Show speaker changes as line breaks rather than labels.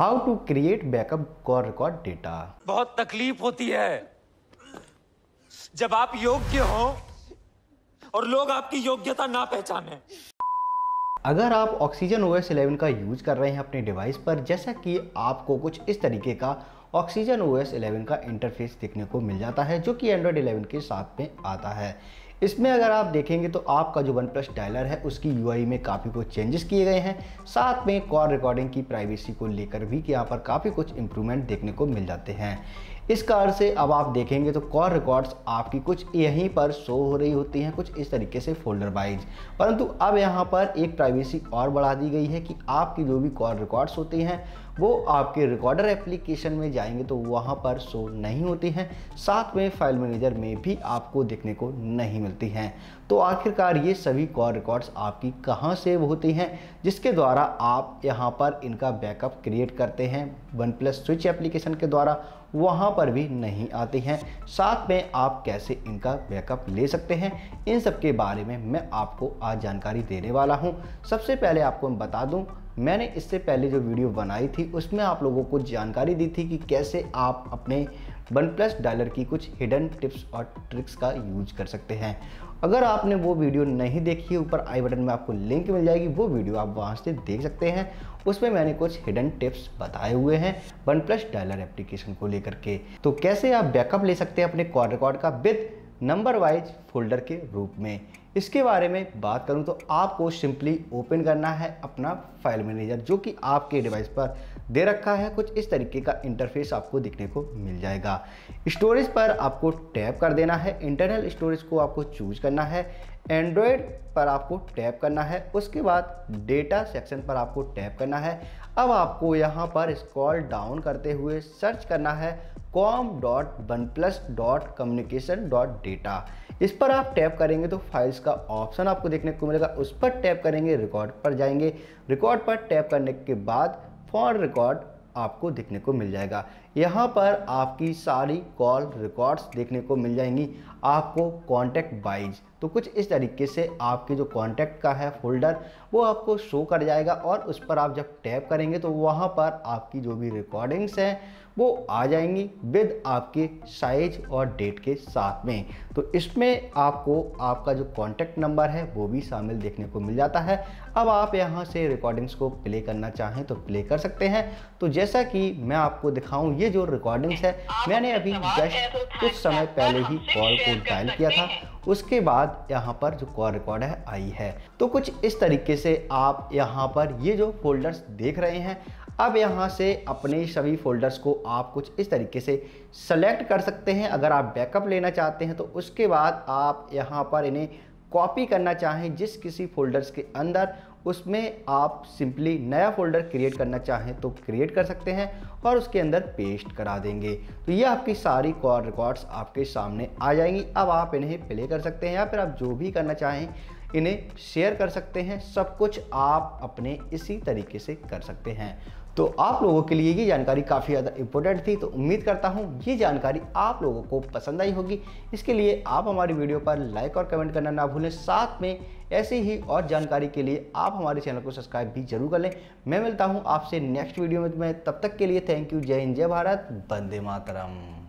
How to create backup call record data.
बहुत तकलीफ होती है जब आप योग्य हो और लोग आपकी योग्यता ना पहचाने।
अगर आप ऑक्सीजन OS 11 का यूज कर रहे हैं अपने डिवाइस पर, जैसा कि आपको कुछ इस तरीके का ऑक्सीजन OS 11 का इंटरफेस देखने को मिल जाता है, जो कि एंड्रॉयड 11 के साथ में आता है। इसमें अगर आप देखेंगे तो आपका जो OnePlus डायलर है उसकी UI में काफ़ी कुछ चेंजेस किए गए हैं। साथ में कॉल रिकॉर्डिंग की प्राइवेसी को लेकर भी यहाँ पर काफ़ी कुछ इंप्रूवमेंट देखने को मिल जाते हैं। इस कारण से अब आप देखेंगे तो कॉल रिकॉर्ड्स आपकी कुछ यहीं पर शो हो रही होती हैं, कुछ इस तरीके से फोल्डर वाइज। परंतु अब यहाँ पर एक प्राइवेसी और बढ़ा दी गई है कि आपकी जो भी कॉल रिकॉर्ड्स होती हैं वो आपके रिकॉर्डर एप्लीकेशन में जाएंगे तो वहाँ पर शो नहीं होती हैं। साथ में फाइल मैनेजर में भी आपको देखने को नहीं मिलती हैं। तो आखिरकार ये सभी कॉल रिकॉर्ड्स आपकी कहाँ सेव होती हैं, जिसके द्वारा आप यहाँ पर इनका बैकअप क्रिएट करते हैं OnePlus स्विच एप्लीकेशन के द्वारा, वहाँ पर भी नहीं आती हैं। साथ में आप कैसे इनका बैकअप ले सकते हैं, इन सब के बारे में मैं आपको आज जानकारी देने वाला हूँ। सबसे पहले आपको मैं बता दूँ, मैंने इससे पहले जो वीडियो बनाई थी उसमें आप लोगों को जानकारी दी थी कि कैसे आप अपने OnePlus डायलर की कुछ हिडन टिप्स और ट्रिक्स का यूज कर सकते हैं। अगर आपने वो वीडियो नहीं देखी, ऊपर आई बटन में आपको लिंक मिल जाएगी, वो वीडियो आप वहाँ से देख सकते हैं। उसमें मैंने कुछ हिडन टिप्स बताए हुए हैं OnePlus डायलर एप्लीकेशन को लेकर के। तो कैसे आप बैकअप ले सकते हैं अपने कॉल रिकॉर्ड का विद नंबर वाइज फोल्डर के रूप में, इसके बारे में बात करूं तो आपको सिंपली ओपन करना है अपना फाइल मैनेजर, जो कि आपके डिवाइस पर दे रखा है। कुछ इस तरीके का इंटरफेस आपको दिखने को मिल जाएगा। स्टोरेज पर आपको टैप कर देना है, इंटरनल स्टोरेज को आपको चूज करना है, एंड्रॉयड पर आपको टैप करना है, उसके बाद डेटा सेक्शन पर आपको टैप करना है। अब आपको यहाँ पर स्क्रॉल डाउन करते हुए सर्च करना है com.oneplus.communication.data। इस पर आप टैप करेंगे तो फाइल्स का ऑप्शन आपको देखने को मिलेगा, उस पर टैप करेंगे, रिकॉर्ड पर जाएंगे, रिकॉर्ड पर टैप करने के बाद फॉर रिकॉर्ड आपको देखने को मिल जाएगा। यहाँ पर आपकी सारी कॉल रिकॉर्ड्स देखने को मिल जाएंगी आपको कॉन्टैक्ट वाइज। तो कुछ इस तरीके से आपके जो कॉन्टैक्ट का है फोल्डर वो आपको शो कर जाएगा, और उस पर आप जब टैप करेंगे तो वहाँ पर आपकी जो भी रिकॉर्डिंग्स हैं वो आ जाएंगी विद आपके साइज और डेट के साथ में। तो इसमें आपको आपका जो कॉन्टैक्ट नंबर है वो भी शामिल देखने को मिल जाता है। अब आप यहाँ से रिकॉर्डिंग्स को प्ले करना चाहें तो प्ले कर सकते हैं। तो जैसा कि मैं आपको दिखाऊं, ये जो रिकॉर्डिंग्स है मैंने अभी जस्ट कुछ समय पहले ही कॉल को डायल किया था, उसके बाद यहाँ पर जो कॉल रिकॉर्ड है आई है। तो कुछ इस तरीके से आप यहाँ पर ये जो फोल्डर्स देख रहे हैं, अब यहाँ से अपने सभी फोल्डर्स को आप कुछ इस तरीके से सेलेक्ट कर सकते हैं। अगर आप बैकअप लेना चाहते हैं तो उसके बाद आप यहाँ पर इन्हें कॉपी करना चाहें जिस किसी फोल्डर्स के अंदर, उसमें आप सिंपली नया फोल्डर क्रिएट करना चाहें तो क्रिएट कर सकते हैं और उसके अंदर पेस्ट करा देंगे। तो ये आपकी सारी कॉल रिकॉर्ड्स आपके सामने आ जाएंगी। अब आप इन्हें प्ले कर सकते हैं या फिर आप जो भी करना चाहें इन्हें शेयर कर सकते हैं। सब कुछ आप अपने इसी तरीके से कर सकते हैं। तो आप लोगों के लिए ये जानकारी काफ़ी ज़्यादा इम्पोर्टेंट थी, तो उम्मीद करता हूँ ये जानकारी आप लोगों को पसंद आई होगी। इसके लिए आप हमारी वीडियो पर लाइक और कमेंट करना ना भूलें। साथ में ऐसे ही और जानकारी के लिए आप हमारे चैनल को सब्सक्राइब भी जरूर कर लें। मैं मिलता हूँ आपसे नेक्स्ट वीडियो में। तब तक के लिए थैंक यू। जय हिंद, जय भारत, वंदे मातरम।